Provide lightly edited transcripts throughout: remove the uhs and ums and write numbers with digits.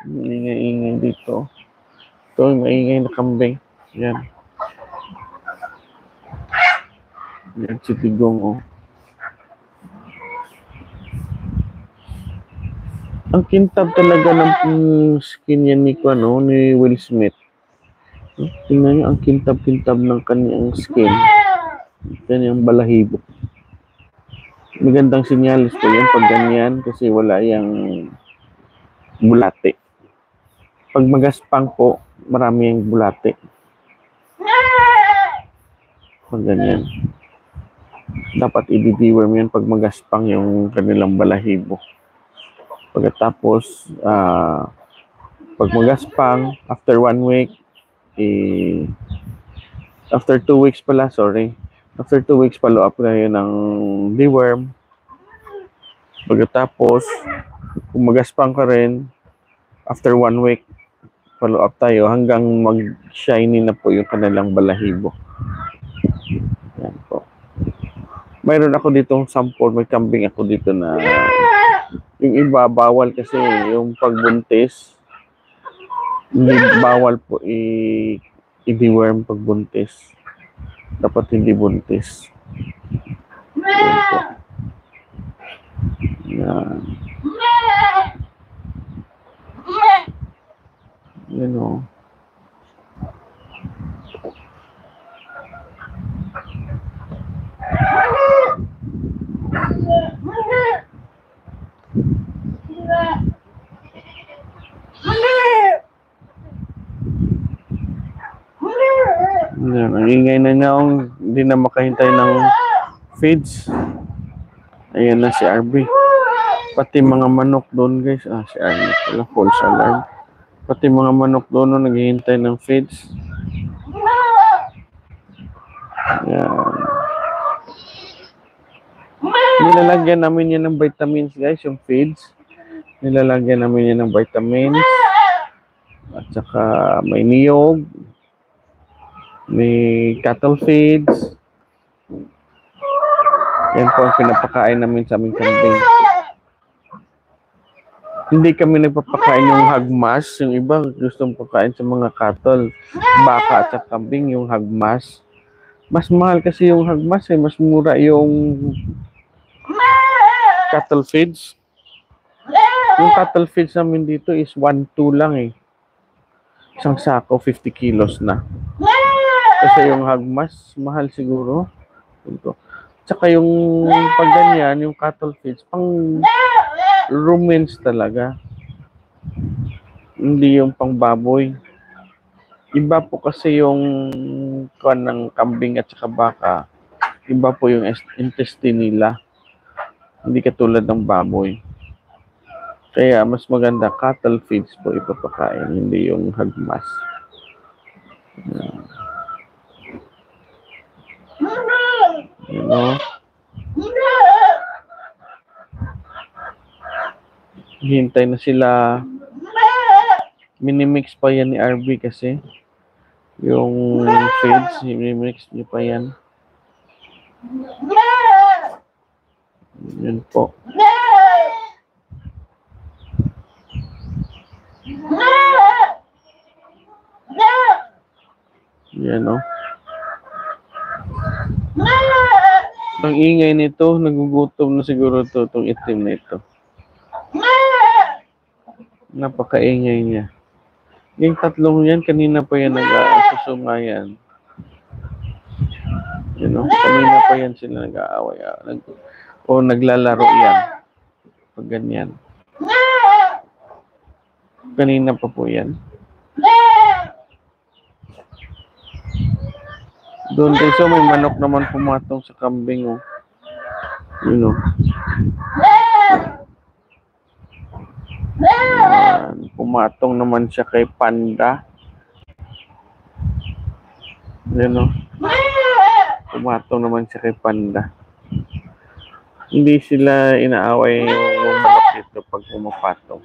Ingay-ingay dito. Ito, maingay na kambing. Yan. Yan si Tigong, oh. Ang kintab talaga ng skin yan ni Will Smith. Tingnan niyo, ang kintab-kintab ng kanyang skin. Kanyang balahibo. Magandang sinyalis po yan pag ganyan kasi wala yung bulate. Pag magaspang po, marami yung bulate. Pag ganyan. Dapat i-deworm yan pag magaspang yung kanilang balahibo. Pagkatapos, pag magaspang, after 1 week, after 2 weeks pala, sorry. After 2 weeks, follow up kayo ng deworm. Pagkatapos, kung magaspang ka rin, after 1 week, follow up tayo hanggang mag-shiny na po yung kanilang balahibo. Yan po. Mayroon ako ditong sample, may kambing ako dito na yung iba, bawal kasi yung pagbuntis. Hindi bawal po i-deworm pagbuntis. Dapat hindi buntis. Yan po. Yan. Yan o. Yan, ang ingay na niya, hindi na makahintay ng feeds. Ayan na si RB. Pati mga manok doon, guys. Si RB pala, false alarm. Pati mga manok doon naghihintay ng feeds. Yan. Nilalagyan namin yan ng vitamins, guys, yung feeds. Nilalagyan namin yan ng vitamins. At saka may niyog. May cattle feeds. Yan po ang pinapakain namin sa aming kambing. Hindi kami nagpapakain yung hagmas. Yung iba gustong pakain sa mga cattle, baka at saka kambing, yung hagmas. Mas mahal kasi yung hagmas eh. Mas mura yung cattle feeds. Yung cattle feeds namin dito is 1-2 lang eh. Isang sako, 50 kilos na. Kasi yung hagmas, mahal siguro. Tsaka yung pag ganyan, yung cattle feeds, pang ruminants talaga. Hindi yung pang baboy. Iba po kasi yung kuwan ng kambing at saka baka. Iba po yung intestine nila. Hindi katulad ng baboy. Kaya mas maganda cattle feeds po ipapakain, hindi yung hagmas. You know? Hintay na sila. Minimix pa yan ni RB kasi. Yung feeds, minimix niya pa yan. Yun po. Yan o. Ang ingay nito, nagugutom na siguro to, itong itim na ito. Napakaingay niya. Yung tatlong yan, kanina pa yan nag-asusungayan. You know, kanina pa yan sila nag-aaway. O naglalaro yan. Pag ganyan. Kanina pa po yan. Doon guys, so may manok naman pumatong sa kambing, oh. You know. Pumatong naman siya kay Panda. You know. Pumatong naman siya kay Panda. Hindi sila inaaway yung manok ito pag pumapatong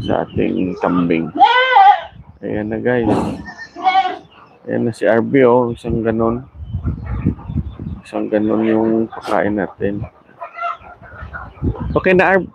sa ating kambing. Ayan na guys. Ayan na si RB, oh. Isang ganon. Isang ganon yung pakain natin. Okay na, RB.